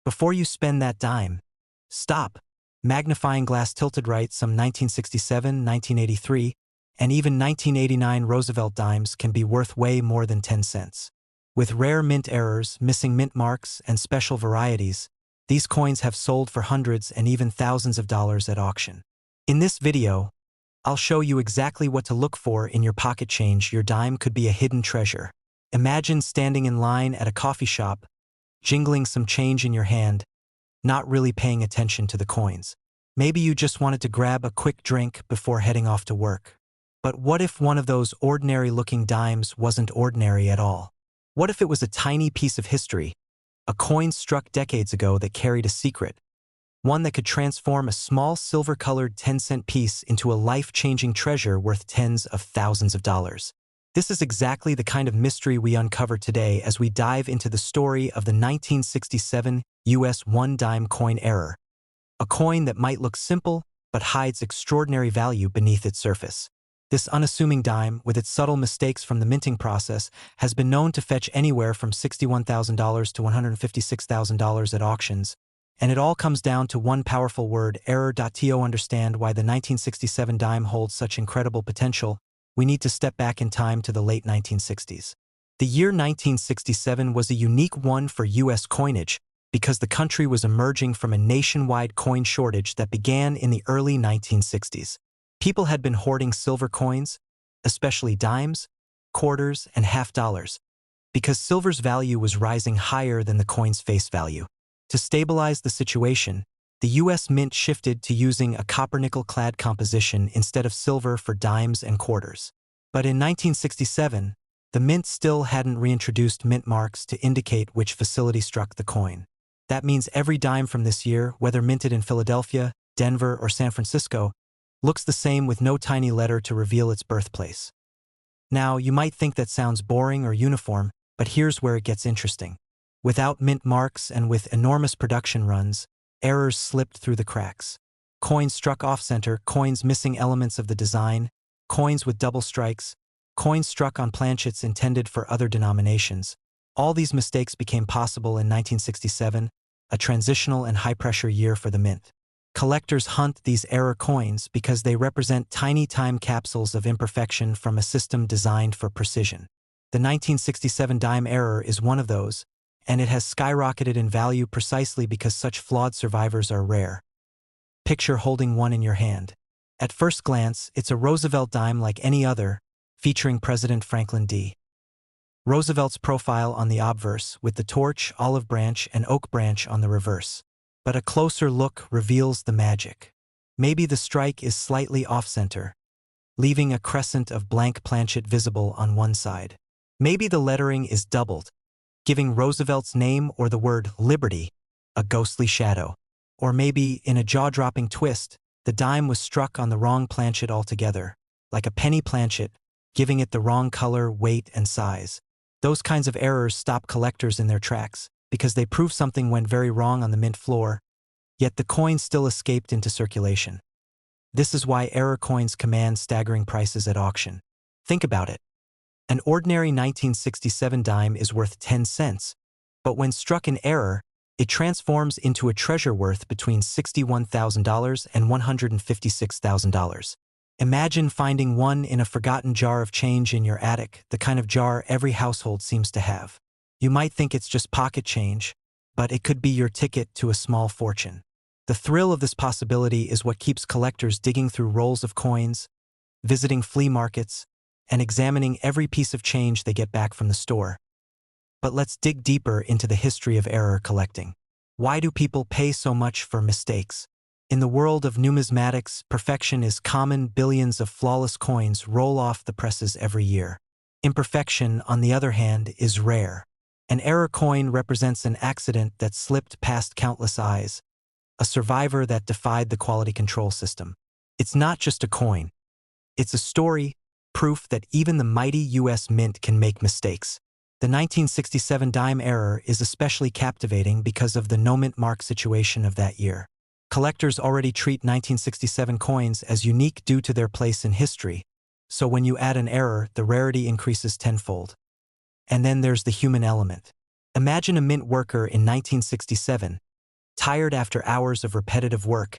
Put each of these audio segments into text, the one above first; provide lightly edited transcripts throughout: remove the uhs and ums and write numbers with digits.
Before you spend that dime, stop. Magnifying glass tilted right, some 1967, 1983, and even 1989 Roosevelt dimes can be worth way more than 10 cents. With rare mint errors, missing mint marks, and special varieties, these coins have sold for hundreds and even thousands of dollars at auction. In this video, I'll show you exactly what to look for in your pocket change. Your dime could be a hidden treasure. Imagine standing in line at a coffee shop, jingling some change in your hand, not really paying attention to the coins. Maybe you just wanted to grab a quick drink before heading off to work. But what if one of those ordinary-looking dimes wasn't ordinary at all? What if it was a tiny piece of history, a coin struck decades ago that carried a secret, one that could transform a small silver-colored 10-cent piece into a life-changing treasure worth tens of thousands of dollars? This is exactly the kind of mystery we uncover today as we dive into the story of the 1967 US 1-dime coin error, a coin that might look simple but hides extraordinary value beneath its surface. This unassuming dime, with its subtle mistakes from the minting process, has been known to fetch anywhere from $61,000 to $156,000 at auctions, and it all comes down to one powerful word: error. To understand why the 1967 dime holds such incredible potential, we need to step back in time to the late 1960s. The year 1967 was a unique one for U.S. coinage because the country was emerging from a nationwide coin shortage that began in the early 1960s. People had been hoarding silver coins, especially dimes, quarters, and half dollars, because silver's value was rising higher than the coin's face value. To stabilize the situation, the U.S. Mint shifted to using a copper-nickel-clad composition instead of silver for dimes and quarters. But in 1967, the Mint still hadn't reintroduced mint marks to indicate which facility struck the coin. That means every dime from this year, whether minted in Philadelphia, Denver, or San Francisco, looks the same with no tiny letter to reveal its birthplace. Now, you might think that sounds boring or uniform, but here's where it gets interesting. Without mint marks and with enormous production runs, errors slipped through the cracks. Coins struck off-center, coins missing elements of the design, coins with double strikes, coins struck on planchets intended for other denominations. All these mistakes became possible in 1967, a transitional and high-pressure year for the Mint. Collectors hunt these error coins because they represent tiny time capsules of imperfection from a system designed for precision. The 1967 dime error is one of those, and it has skyrocketed in value precisely because such flawed survivors are rare. Picture holding one in your hand. At first glance, it's a Roosevelt dime like any other, featuring President Franklin D. Roosevelt's profile on the obverse, with the torch, olive branch, and oak branch on the reverse. But a closer look reveals the magic. Maybe the strike is slightly off-center, leaving a crescent of blank planchet visible on one side. Maybe the lettering is doubled, giving Roosevelt's name or the word Liberty a ghostly shadow. Or maybe, in a jaw-dropping twist, the dime was struck on the wrong planchet altogether, like a penny planchet, giving it the wrong color, weight, and size. Those kinds of errors stop collectors in their tracks, because they prove something went very wrong on the mint floor, yet the coin still escaped into circulation. This is why error coins command staggering prices at auction. Think about it. An ordinary 1967 dime is worth 10 cents, but when struck in error, it transforms into a treasure worth between $61,000 and $156,000. Imagine finding one in a forgotten jar of change in your attic, the kind of jar every household seems to have. You might think it's just pocket change, but it could be your ticket to a small fortune. The thrill of this possibility is what keeps collectors digging through rolls of coins, visiting flea markets, and examining every piece of change they get back from the store. But let's dig deeper into the history of error collecting. Why do people pay so much for mistakes? In the world of numismatics, perfection is common. Billions of flawless coins roll off the presses every year. Imperfection, on the other hand, is rare. An error coin represents an accident that slipped past countless eyes, a survivor that defied the quality control system. It's not just a coin. It's a story, proof that even the mighty U.S. Mint can make mistakes. The 1967 dime error is especially captivating because of the no-mint mark situation of that year. Collectors already treat 1967 coins as unique due to their place in history, so when you add an error, the rarity increases tenfold. And then there's the human element. Imagine a mint worker in 1967, tired after hours of repetitive work,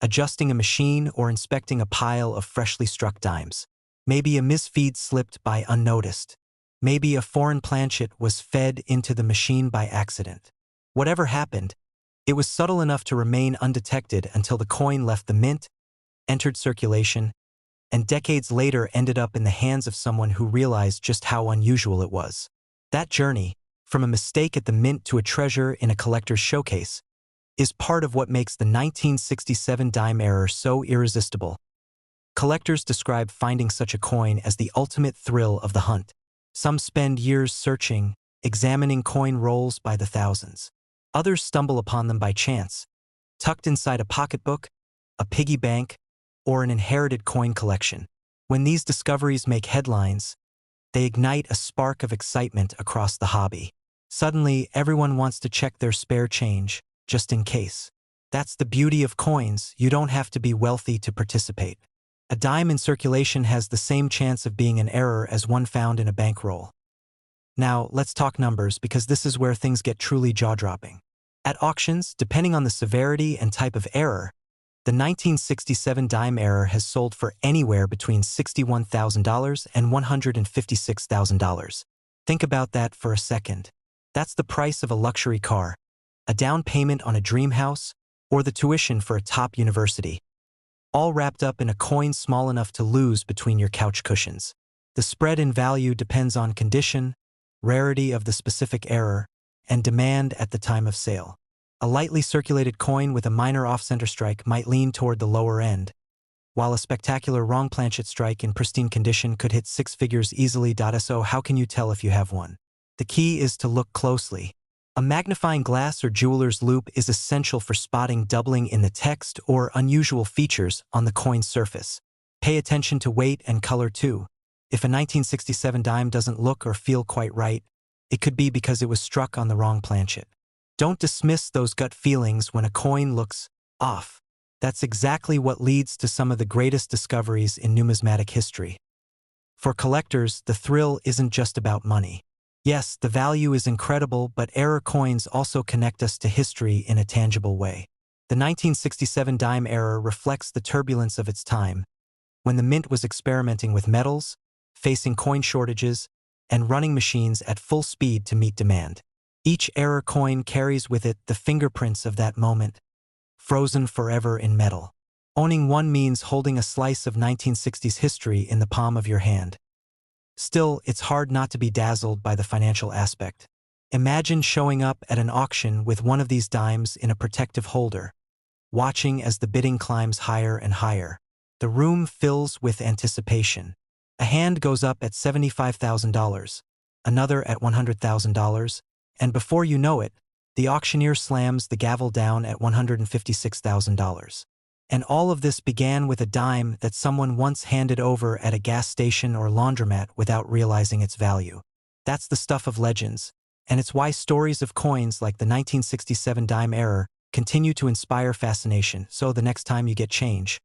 adjusting a machine or inspecting a pile of freshly struck dimes. Maybe a misfeed slipped by unnoticed. Maybe a foreign planchet was fed into the machine by accident. Whatever happened, it was subtle enough to remain undetected until the coin left the mint, entered circulation, and decades later ended up in the hands of someone who realized just how unusual it was. That journey, from a mistake at the mint to a treasure in a collector's showcase, is part of what makes the 1967 dime error so irresistible. Collectors describe finding such a coin as the ultimate thrill of the hunt. Some spend years searching, examining coin rolls by the thousands. Others stumble upon them by chance, tucked inside a pocketbook, a piggy bank, or an inherited coin collection. When these discoveries make headlines, they ignite a spark of excitement across the hobby. Suddenly, everyone wants to check their spare change, just in case. That's the beauty of coins. You don't have to be wealthy to participate. A dime in circulation has the same chance of being an error as one found in a bankroll. Now, let's talk numbers, because this is where things get truly jaw-dropping. At auctions, depending on the severity and type of error, the 1967 dime error has sold for anywhere between $61,000 and $156,000. Think about that for a second. That's the price of a luxury car, a down payment on a dream house, or the tuition for a top university, all wrapped up in a coin small enough to lose between your couch cushions. The spread in value depends on condition, rarity of the specific error, and demand at the time of sale. A lightly circulated coin with a minor off-center strike might lean toward the lower end, while a spectacular wrong planchet strike in pristine condition could hit six figures easily. So how can you tell if you have one? The key is to look closely. A magnifying glass or jeweler's loupe is essential for spotting doubling in the text or unusual features on the coin's surface. Pay attention to weight and color too. If a 1967 dime doesn't look or feel quite right, it could be because it was struck on the wrong planchet. Don't dismiss those gut feelings when a coin looks off. That's exactly what leads to some of the greatest discoveries in numismatic history. For collectors, the thrill isn't just about money. Yes, the value is incredible, but error coins also connect us to history in a tangible way. The 1967 dime error reflects the turbulence of its time, when the mint was experimenting with metals, facing coin shortages, and running machines at full speed to meet demand. Each error coin carries with it the fingerprints of that moment, frozen forever in metal. Owning one means holding a slice of 1960s history in the palm of your hand. Still, it's hard not to be dazzled by the financial aspect. Imagine showing up at an auction with one of these dimes in a protective holder, watching as the bidding climbs higher and higher. The room fills with anticipation. A hand goes up at $75,000, another at $100,000, and before you know it, the auctioneer slams the gavel down at $156,000. And all of this began with a dime that someone once handed over at a gas station or laundromat without realizing its value. That's the stuff of legends, and it's why stories of coins like the 1967 dime error continue to inspire fascination. So the next time you get change,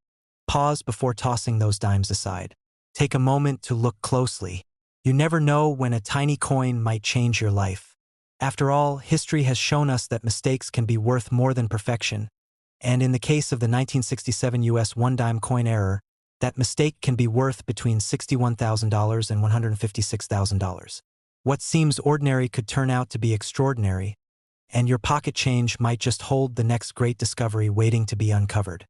pause before tossing those dimes aside. Take a moment to look closely. You never know when a tiny coin might change your life. After all, history has shown us that mistakes can be worth more than perfection. And in the case of the 1967 US one-dime coin error, that mistake can be worth between $61,000 and $156,000. What seems ordinary could turn out to be extraordinary, and your pocket change might just hold the next great discovery waiting to be uncovered.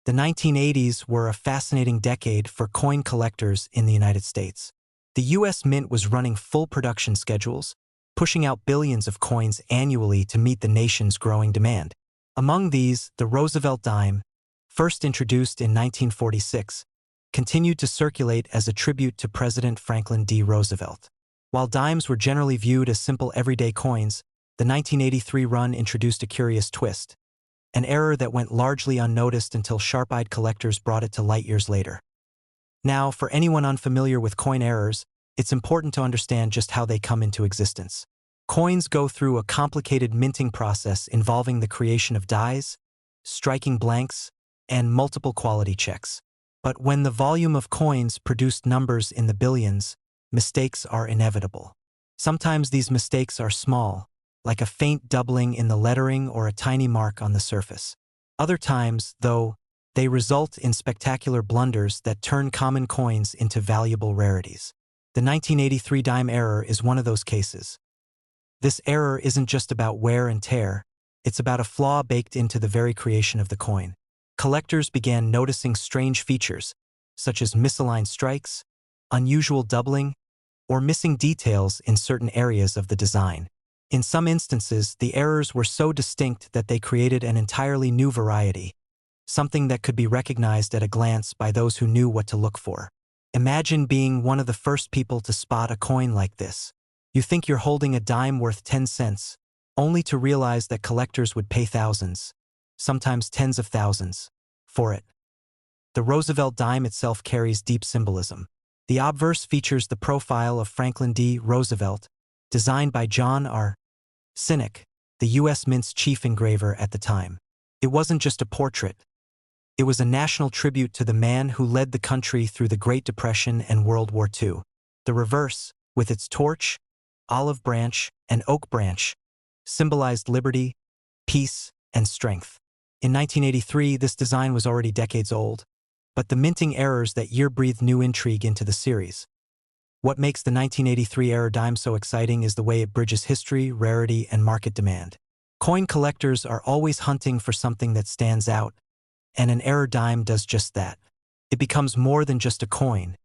The 1980s were a fascinating decade for coin collectors in the United States. The US Mint was running full production schedules, pushing out billions of coins annually to meet the nation's growing demand. Among these, the Roosevelt Dime, first introduced in 1946, continued to circulate as a tribute to President Franklin D. Roosevelt. While dimes were generally viewed as simple everyday coins, the 1983 run introduced a curious twist, an error that went largely unnoticed until sharp-eyed collectors brought it to light years later. Now, for anyone unfamiliar with coin errors, it's important to understand just how they come into existence. Coins go through a complicated minting process involving the creation of dies, striking blanks, and multiple quality checks. But when the volume of coins produced numbers in the billions, mistakes are inevitable. Sometimes these mistakes are small, like a faint doubling in the lettering or a tiny mark on the surface. Other times, though, they result in spectacular blunders that turn common coins into valuable rarities. The 1983 dime error is one of those cases. This error isn't just about wear and tear, it's about a flaw baked into the very creation of the coin. Collectors began noticing strange features, such as misaligned strikes, unusual doubling, or missing details in certain areas of the design. In some instances, the errors were so distinct that they created an entirely new variety, something that could be recognized at a glance by those who knew what to look for. Imagine being one of the first people to spot a coin like this. You think you're holding a dime worth 10 cents, only to realize that collectors would pay thousands, sometimes tens of thousands, for it. The Roosevelt dime itself carries deep symbolism. The obverse features the profile of Franklin D. Roosevelt, designed by John R. Sinek, the U.S. Mint's chief engraver at the time. It wasn't just a portrait. It was a national tribute to the man who led the country through the Great Depression and World War II. The reverse, with its torch, olive branch, and oak branch, symbolized liberty, peace, and strength. In 1983, this design was already decades old, but the minting errors that year breathed new intrigue into the series. What makes the 1983 error dime so exciting is the way it bridges history, rarity, and market demand. Coin collectors are always hunting for something that stands out, and an error dime does just that. It becomes more than just a coin.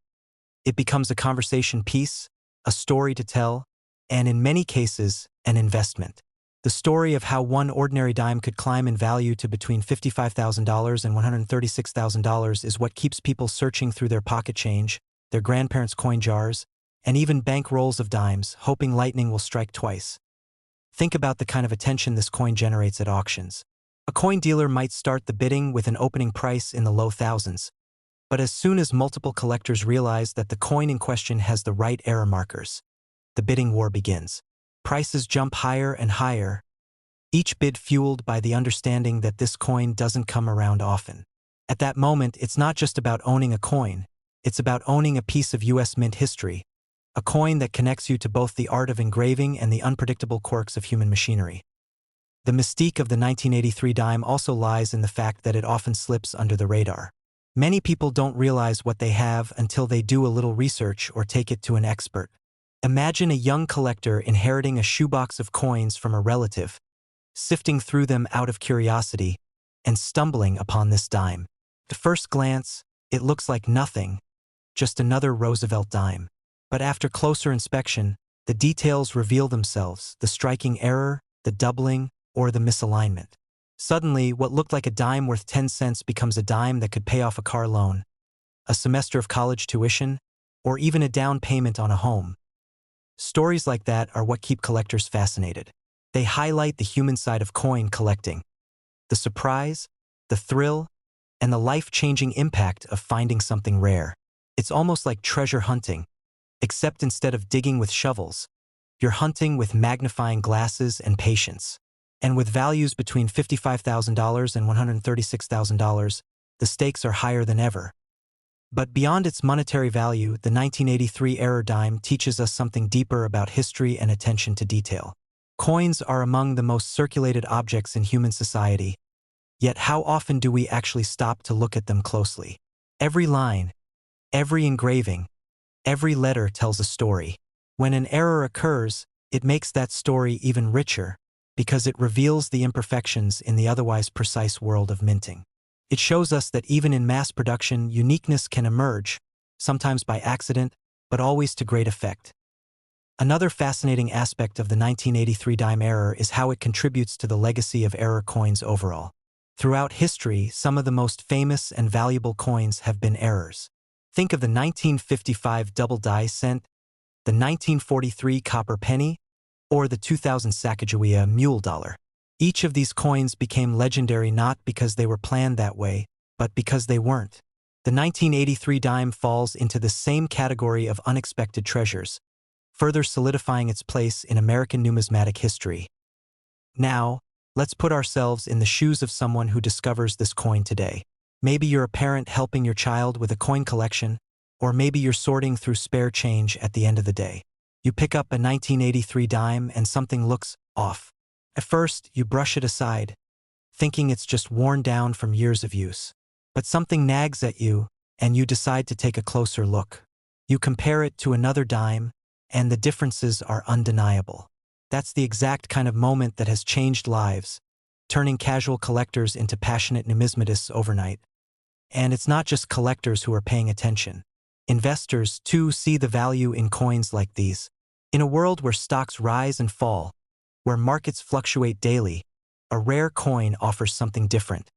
It becomes a conversation piece, a story to tell, and in many cases, an investment. The story of how one ordinary dime could climb in value to between $55,000 and $136,000 is what keeps people searching through their pocket change, their grandparents' coin jars, and even bank rolls of dimes, hoping lightning will strike twice. Think about the kind of attention this coin generates at auctions. A coin dealer might start the bidding with an opening price in the low thousands, but as soon as multiple collectors realize that the coin in question has the right error markers, the bidding war begins. Prices jump higher and higher, each bid fueled by the understanding that this coin doesn't come around often. At that moment, it's not just about owning a coin, it's about owning a piece of U.S. Mint history, a coin that connects you to both the art of engraving and the unpredictable quirks of human machinery. The mystique of the 1983 dime also lies in the fact that it often slips under the radar. Many people don't realize what they have until they do a little research or take it to an expert. Imagine a young collector inheriting a shoebox of coins from a relative, sifting through them out of curiosity, and stumbling upon this dime. At first glance, it looks like nothing, just another Roosevelt dime. But after closer inspection, the details reveal themselves, the striking error, the doubling, or the misalignment. Suddenly, what looked like a dime worth 10 cents becomes a dime that could pay off a car loan, a semester of college tuition, or even a down payment on a home. Stories like that are what keep collectors fascinated. They highlight the human side of coin collecting, the surprise, the thrill, and the life-changing impact of finding something rare. It's almost like treasure hunting, except instead of digging with shovels, you're hunting with magnifying glasses and patience. And with values between $55,000 and $136,000, the stakes are higher than ever. But beyond its monetary value, the 1983 error dime teaches us something deeper about history and attention to detail. Coins are among the most circulated objects in human society, yet how often do we actually stop to look at them closely? Every line, every engraving, every letter tells a story. When an error occurs, it makes that story even richer, because it reveals the imperfections in the otherwise precise world of minting. It shows us that even in mass production, uniqueness can emerge, sometimes by accident, but always to great effect. Another fascinating aspect of the 1983 dime error is how it contributes to the legacy of error coins overall. Throughout history, some of the most famous and valuable coins have been errors. Think of the 1955 double die cent, the 1943 copper penny, or the 2000 Sacagawea mule dollar. Each of these coins became legendary not because they were planned that way, but because they weren't. The 1983 dime falls into the same category of unexpected treasures, further solidifying its place in American numismatic history. Now, let's put ourselves in the shoes of someone who discovers this coin today. Maybe you're a parent helping your child with a coin collection, or maybe you're sorting through spare change at the end of the day. You pick up a 1983 dime and something looks off. At first, you brush it aside, thinking it's just worn down from years of use. But something nags at you, and you decide to take a closer look. You compare it to another dime, and the differences are undeniable. That's the exact kind of moment that has changed lives, turning casual collectors into passionate numismatists overnight. And it's not just collectors who are paying attention. Investors, too, see the value in coins like these. In a world where stocks rise and fall, where markets fluctuate daily, a rare coin offers something different.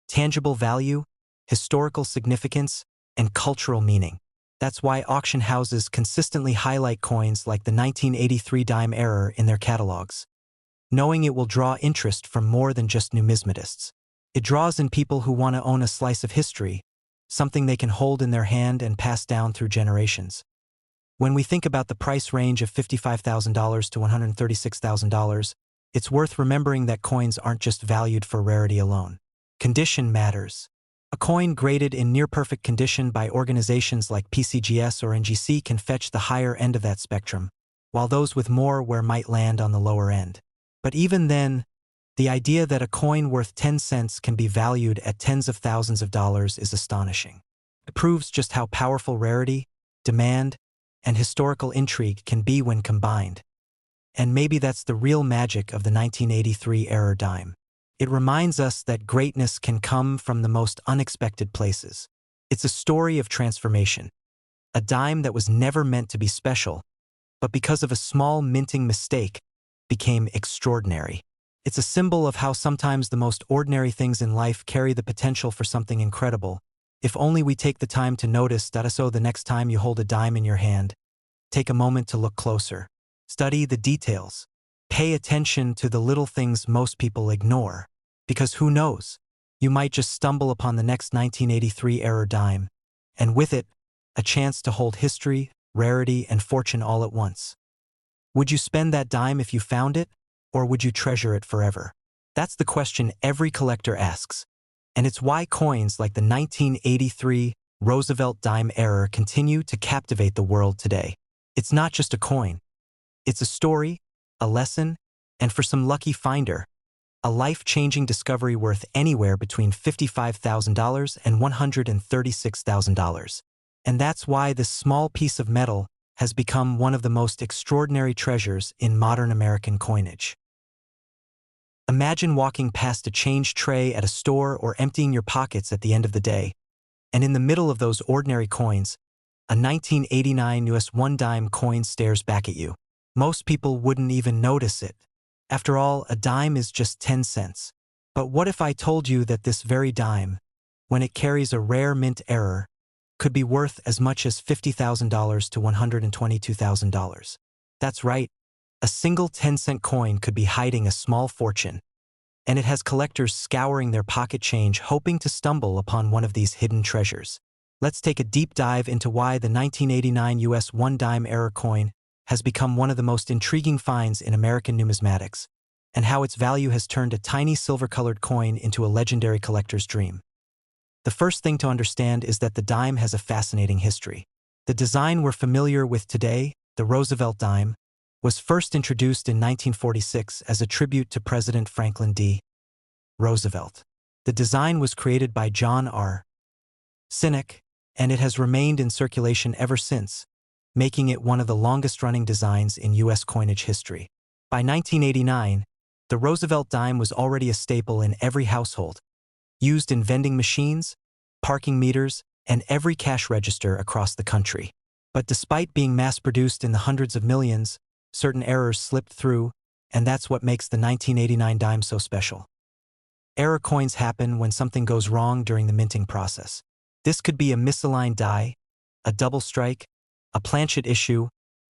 Tangible value, historical significance, and cultural meaning. That's why auction houses consistently highlight coins like the 1983 dime error in their catalogs, knowing it will draw interest from more than just numismatists. It draws in people who want to own a slice of history, something they can hold in their hand and pass down through generations. When we think about the price range of $55,000 to $136,000, it's worth remembering that coins aren't just valued for rarity alone. Condition matters. A coin graded in near-perfect condition by organizations like PCGS or NGC can fetch the higher end of that spectrum, while those with more wear might land on the lower end. But even then, the idea that a coin worth 10 cents can be valued at tens of thousands of dollars is astonishing. It proves just how powerful rarity, demand, and historical intrigue can be when combined. And maybe that's the real magic of the 1983 error dime. It reminds us that greatness can come from the most unexpected places. It's a story of transformation. A dime that was never meant to be special, but because of a small minting mistake, became extraordinary. It's a symbol of how sometimes the most ordinary things in life carry the potential for something incredible. If only we take the time to notice. So the next time you hold a dime in your hand, take a moment to look closer. Study the details. Pay attention to the little things most people ignore. Because who knows, you might just stumble upon the next 1983 error dime, and with it, a chance to hold history, rarity, and fortune all at once. Would you spend that dime if you found it, or would you treasure it forever? That's the question every collector asks, and it's why coins like the 1983 Roosevelt Dime error continue to captivate the world today. It's not just a coin. It's a story, a lesson, and for some lucky finder, a life-changing discovery worth anywhere between $55,000 and $136,000. And that's why this small piece of metal has become one of the most extraordinary treasures in modern American coinage. Imagine walking past a change tray at a store or emptying your pockets at the end of the day, and in the middle of those ordinary coins, a 1989 US 1 dime coin stares back at you. Most people wouldn't even notice it. After all, a dime is just 10 cents. But what if I told you that this very dime, when it carries a rare mint error, could be worth as much as $50,000 to $122,000? That's right. A single 10-cent coin could be hiding a small fortune, and it has collectors scouring their pocket change hoping to stumble upon one of these hidden treasures. Let's take a deep dive into why the 1989 US 1 dime error coin has become one of the most intriguing finds in American numismatics, and how its value has turned a tiny silver-colored coin into a legendary collector's dream. The first thing to understand is that the dime has a fascinating history. The design we're familiar with today, the Roosevelt dime, was first introduced in 1946 as a tribute to President Franklin D. Roosevelt. The design was created by John R. Sinek, and it has remained in circulation ever since, making it one of the longest-running designs in U.S. coinage history. By 1989, the Roosevelt dime was already a staple in every household, used in vending machines, parking meters, and every cash register across the country. But despite being mass-produced in the hundreds of millions, certain errors slipped through, and that's what makes the 1989 dime so special. Error coins happen when something goes wrong during the minting process. This could be a misaligned die, a double strike, a planchet issue,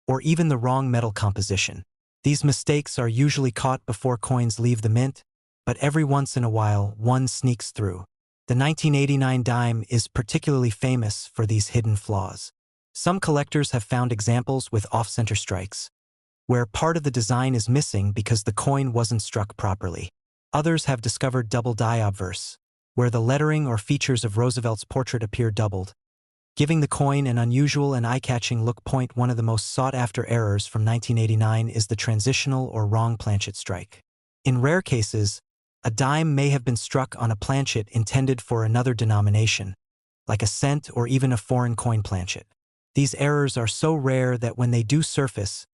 or even the wrong metal composition. These mistakes are usually caught before coins leave the mint, but every once in a while, one sneaks through. The 1989 dime is particularly famous for these hidden flaws. Some collectors have found examples with off-center strikes, where part of the design is missing because the coin wasn't struck properly. Others have discovered double die obverse, where the lettering or features of Roosevelt's portrait appear doubled, giving the coin an unusual and eye-catching look. One of the most sought-after errors from 1989 is the transitional or wrong planchet strike. In rare cases, a dime may have been struck on a planchet intended for another denomination, like a cent or even a foreign coin planchet. These errors are so rare that when they do surface,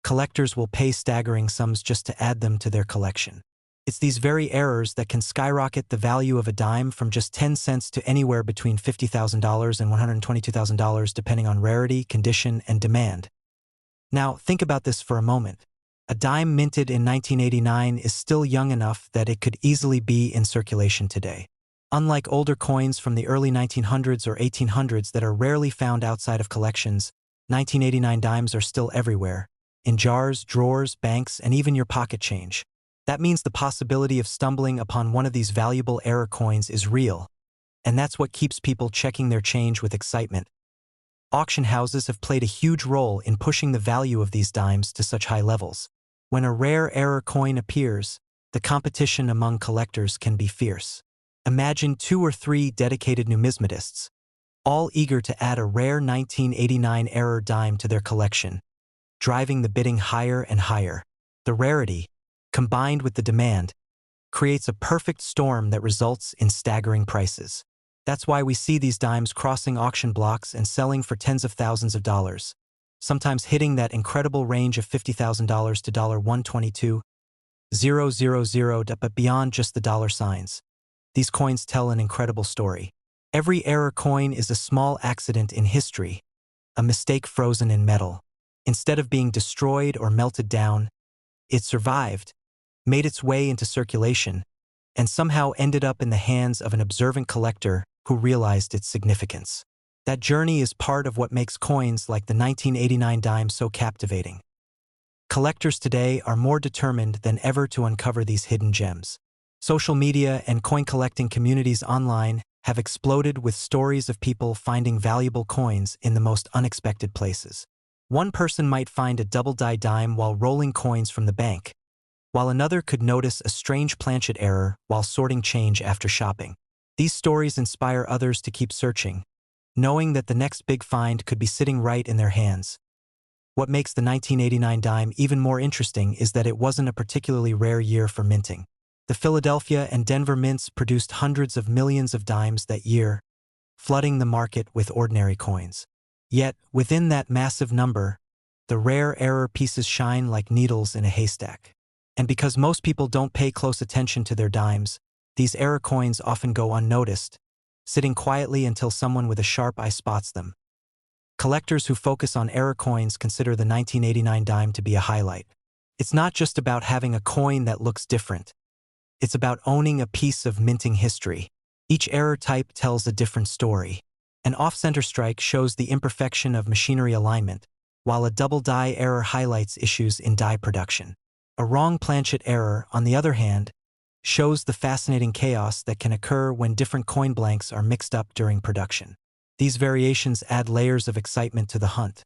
collectors will pay staggering sums just to add them to their collection. It's these very errors that can skyrocket the value of a dime from just 10 cents to anywhere between $50,000 and $122,000 depending on rarity, condition, and demand. Now, think about this for a moment. A dime minted in 1989 is still young enough that it could easily be in circulation today. Unlike older coins from the early 1900s or 1800s that are rarely found outside of collections, 1989 dimes are still everywhere, in jars, drawers, banks, and even your pocket change. That means the possibility of stumbling upon one of these valuable error coins is real, and that's what keeps people checking their change with excitement. Auction houses have played a huge role in pushing the value of these dimes to such high levels. When a rare error coin appears, the competition among collectors can be fierce. Imagine 2 or 3 dedicated numismatists, all eager to add a rare 1989 error dime to their collection, driving the bidding higher and higher. The rarity, combined with the demand, creates a perfect storm that results in staggering prices. That's why we see these dimes crossing auction blocks and selling for tens of thousands of dollars, sometimes hitting that incredible range of $50,000 to $122,000, but beyond just the dollar signs. These coins tell an incredible story. Every error coin is a small accident in history, a mistake frozen in metal. Instead of being destroyed or melted down, it survived, made its way into circulation, and somehow ended up in the hands of an observant collector who realized its significance. That journey is part of what makes coins like the 1989 dime so captivating. Collectors today are more determined than ever to uncover these hidden gems. Social media and coin collecting communities online have exploded with stories of people finding valuable coins in the most unexpected places. One person might find a double-die dime while rolling coins from the bank, while another could notice a strange planchet error while sorting change after shopping. These stories inspire others to keep searching, knowing that the next big find could be sitting right in their hands. What makes the 1989 dime even more interesting is that it wasn't a particularly rare year for minting. The Philadelphia and Denver mints produced hundreds of millions of dimes that year, flooding the market with ordinary coins. Yet, within that massive number, the rare error pieces shine like needles in a haystack. And because most people don't pay close attention to their dimes, these error coins often go unnoticed, sitting quietly until someone with a sharp eye spots them. Collectors who focus on error coins consider the 1989 dime to be a highlight. It's not just about having a coin that looks different. It's about owning a piece of minting history. Each error type tells a different story. An off-center strike shows the imperfection of machinery alignment, while a double-die error highlights issues in die production. A wrong planchet error, on the other hand, shows the fascinating chaos that can occur when different coin blanks are mixed up during production. These variations add layers of excitement to the hunt.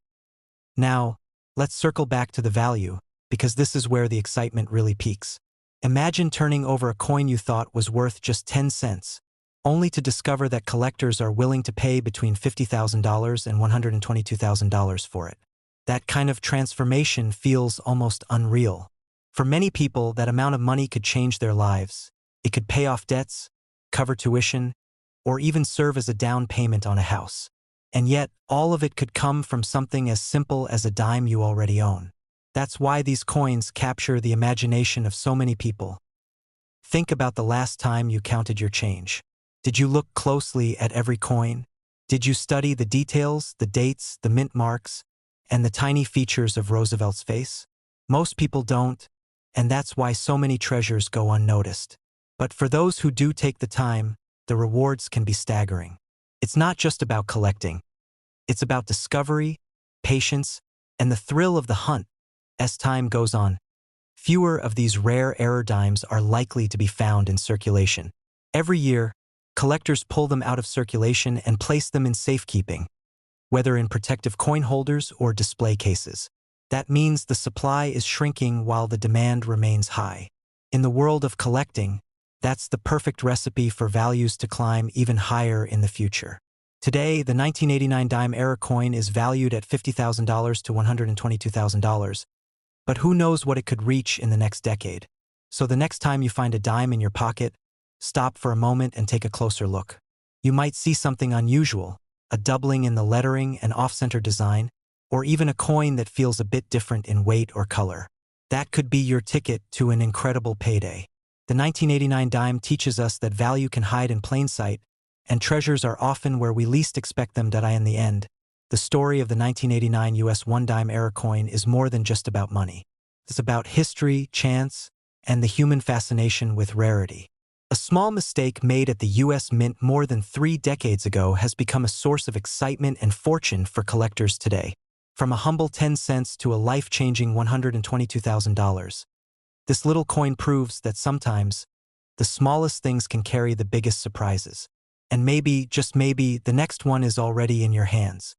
Now, let's circle back to the value, because this is where the excitement really peaks. Imagine turning over a coin you thought was worth just 10 cents, only to discover that collectors are willing to pay between $50,000 and $122,000 for it. That kind of transformation feels almost unreal. For many people, that amount of money could change their lives. It could pay off debts, cover tuition, or even serve as a down payment on a house. And yet, all of it could come from something as simple as a dime you already own. That's why these coins capture the imagination of so many people. Think about the last time you counted your change. Did you look closely at every coin? Did you study the details, the dates, the mint marks, and the tiny features of Roosevelt's face? Most people don't, and that's why so many treasures go unnoticed. But for those who do take the time, the rewards can be staggering. It's not just about collecting. It's about discovery, patience, and the thrill of the hunt. As time goes on, fewer of these rare error dimes are likely to be found in circulation. Every year, collectors pull them out of circulation and place them in safekeeping, whether in protective coin holders or display cases. That means the supply is shrinking while the demand remains high. In the world of collecting, that's the perfect recipe for values to climb even higher in the future. Today, the 1989 dime era coin is valued at $50,000 to $122,000, but who knows what it could reach in the next decade. So the next time you find a dime in your pocket, stop for a moment and take a closer look. You might see something unusual, a doubling in the lettering and off-center design, or even a coin that feels a bit different in weight or color. That could be your ticket to an incredible payday. The 1989 dime teaches us that value can hide in plain sight, and treasures are often where we least expect them to die in the end. The story of the 1989 US 1 dime era coin is more than just about money. It's about history, chance, and the human fascination with rarity. A small mistake made at the US Mint more than 3 decades ago has become a source of excitement and fortune for collectors today. From a humble 10 cents to a life-changing $122,000. This little coin proves that sometimes, the smallest things can carry the biggest surprises. And maybe, just maybe, the next one is already in your hands.